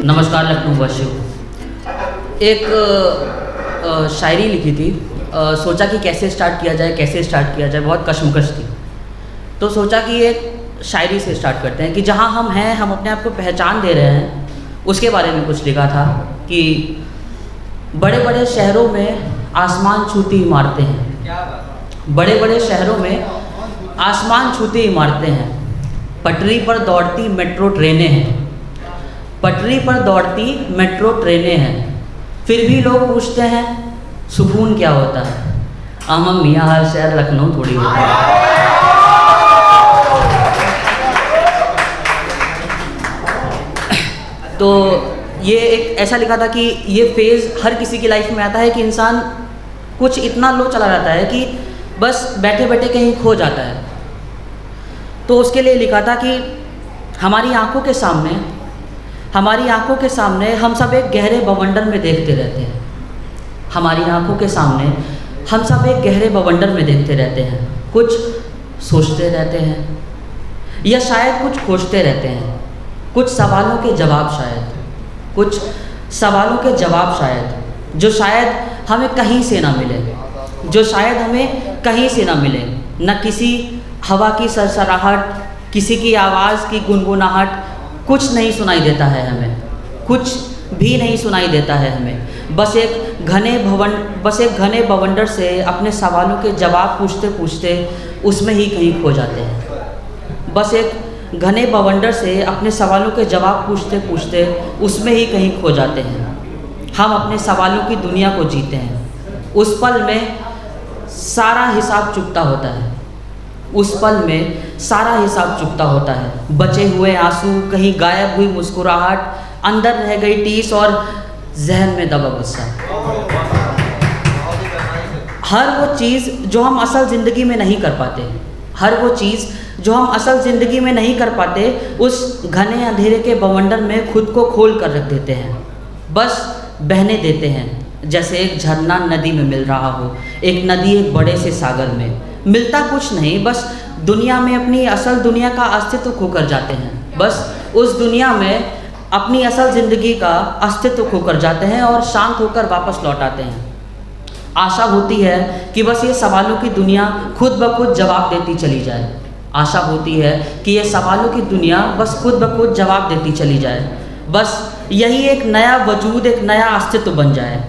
नमस्कार लखनऊ वासियों। एक शायरी लिखी थी। सोचा कि कैसे स्टार्ट किया जाए, बहुत कश्मकश थी। तो सोचा कि एक शायरी से स्टार्ट करते हैं कि जहाँ हम हैं, हम अपने आप को पहचान दे रहे हैं, उसके बारे में कुछ लिखा था कि बड़े बड़े शहरों में आसमान छूती इमारतें हैं, बड़े बड़े शहरों में आसमान छूती इमारतें हैं, पटरी पर दौड़ती मेट्रो ट्रेनें हैं, पटरी पर दौड़ती मेट्रो ट्रेनें हैं, फिर भी लोग पूछते हैं सुकून क्या होता है। हम मियाँ हर शहर लखनऊ थोड़ी होता है। तो ये एक ऐसा लिखा था कि ये फेज़ हर किसी की लाइफ में आता है कि इंसान कुछ इतना लो चला जाता है कि बस बैठे बैठे कहीं खो जाता है। तो उसके लिए लिखा था कि हमारी आंखों के सामने हम सब एक गहरे बवंडर में देखते रहते हैं, हमारी आंखों के सामने हम सब एक गहरे बवंडर में देखते रहते हैं। कुछ सोचते रहते हैं या शायद कुछ खोजते रहते हैं, कुछ सवालों के जवाब शायद जो शायद हमें कहीं से ना मिले, न किसी हवा की सरसराहट, किसी की आवाज़ की गुनगुनाहट, कुछ नहीं सुनाई देता है हमें, कुछ भी नहीं सुनाई देता है हमें। बस एक घने बवंडर से अपने सवालों के जवाब पूछते पूछते उसमें ही कहीं खो जाते हैं। बस एक घने बवंडर से अपने सवालों के जवाब पूछते पूछते उसमें ही कहीं खो जाते हैं। हम अपने सवालों की दुनिया को जीते हैं। उस पल में सारा हिसाब चुकता होता है। बचे हुए आंसू, कहीं गायब हुई मुस्कुराहट, अंदर रह गई टीस और जहन में दबा गुस्सा। हर वो चीज़ जो हम असल ज़िंदगी में नहीं कर पाते, उस घने अंधेरे के बवंडर में खुद को खोल कर रख देते हैं। बस बहने देते हैं जैसे एक झरना नदी में मिल रहा हो। एक नदी एक बड़े से सागर में मिलता कुछ नहीं, बस दुनिया में अपनी असल दुनिया का अस्तित्व खोकर जाते हैं। बस उस दुनिया में अपनी असल ज़िंदगी का अस्तित्व खोकर जाते हैं और शांत होकर वापस लौट आते हैं। आशा होती है कि बस ये सवालों की दुनिया खुद ब खुद जवाब देती चली जाए। बस यही एक नया वजूद, एक नया अस्तित्व बन जाए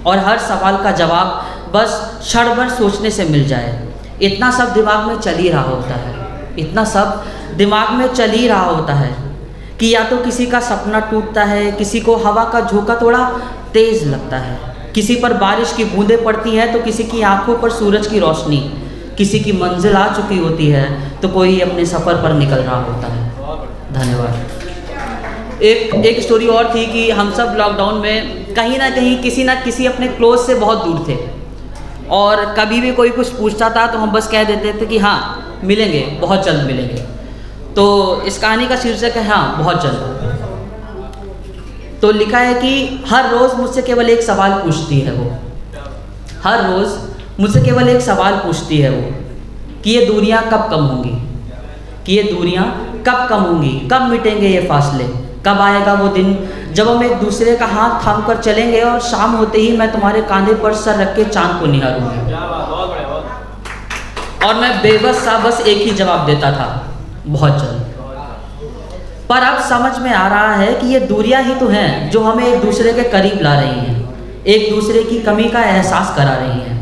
और हर सवाल का जवाब बस क्षण भर सोचने से मिल जाए। इतना सब दिमाग में चल ही रहा होता है कि या तो किसी का सपना टूटता है, किसी को हवा का झोंका थोड़ा तेज़ लगता है, किसी पर बारिश की बूंदें पड़ती हैं तो किसी की आंखों पर सूरज की रोशनी, किसी की मंजिल आ चुकी होती है तो कोई अपने सफ़र पर निकल रहा होता है। धन्यवाद। एक स्टोरी और थी कि हम सब लॉकडाउन में कहीं ना कहीं किसी ना किसी अपने क्लोज से बहुत दूर थे और कभी भी कोई कुछ पूछता था तो हम बस कह देते थे कि हाँ मिलेंगे, बहुत जल्द मिलेंगे। तो इस कहानी का शीर्षक है हाँ बहुत जल्द। तो लिखा है कि हर रोज़ मुझसे केवल एक सवाल पूछती है वो कि ये दूरियां कब कम होंगी, कब मिटेंगे ये फासले, कब आएगा वो दिन जब हम एक दूसरे का हाथ थाम कर चलेंगे और शाम होते ही मैं तुम्हारे कांधे पर सर रख के चांद को निहारूंगी। और मैं बेबस सा बस एक ही जवाब देता था, बहुत जल्द। पर अब समझ में आ रहा है कि ये दूरियां ही तो हैं जो हमें एक दूसरे के करीब ला रही हैं, एक दूसरे की कमी का एहसास करा रही हैं।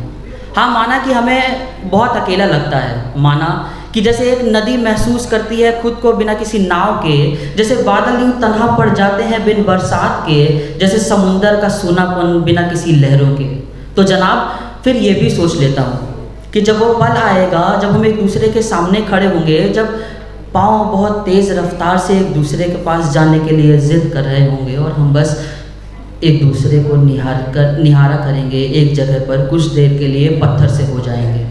हाँ, माना कि हमें बहुत अकेला लगता है, माना कि जैसे एक नदी महसूस करती है खुद को बिना किसी नाव के, जैसे बादल यूं तन्हा पड़ जाते हैं बिन बरसात के, जैसे समुंदर का सूनापन बिना किसी लहरों के। तो जनाब फिर ये भी सोच लेता हूँ कि जब वो पल आएगा जब हम एक दूसरे के सामने खड़े होंगे, जब पाँव बहुत तेज़ रफ्तार से एक दूसरे के पास जाने के लिए ज़िद कर रहे होंगे और हम बस एक दूसरे को निहारा करेंगे, एक जगह पर कुछ देर के लिए पत्थर से हो जाएंगे,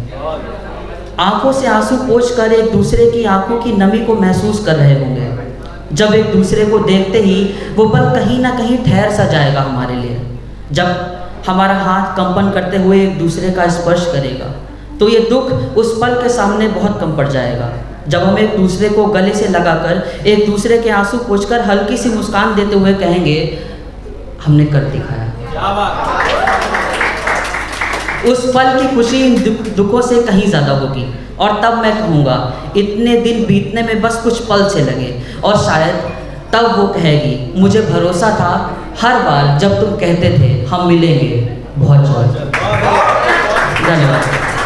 आंखों से आंसू पोंछ कर एक दूसरे की आंखों की नमी को महसूस कर रहे होंगे। जब एक दूसरे को देखते ही वो पल कहीं ना कहीं ठहर सा जाएगा हमारे लिए। जब हमारा हाथ कंपन करते हुए एक दूसरे का स्पर्श करेगा तो ये दुख उस पल के सामने बहुत कम पड़ जाएगा। जब हम एक दूसरे को गले से लगाकर एक दूसरे के आंसू पोंछकर हल्की सी मुस्कान देते हुए कहेंगे हमने कर दिखाया। उस पल की खुशी इन दुखों से कहीं ज़्यादा होगी। और तब मैं कहूँगा इतने दिन बीतने में बस कुछ पल से लगे। और शायद तब वो कहेगी मुझे भरोसा था हर बार जब तुम कहते थे हम मिलेंगे बहुत जल्द। धन्यवाद।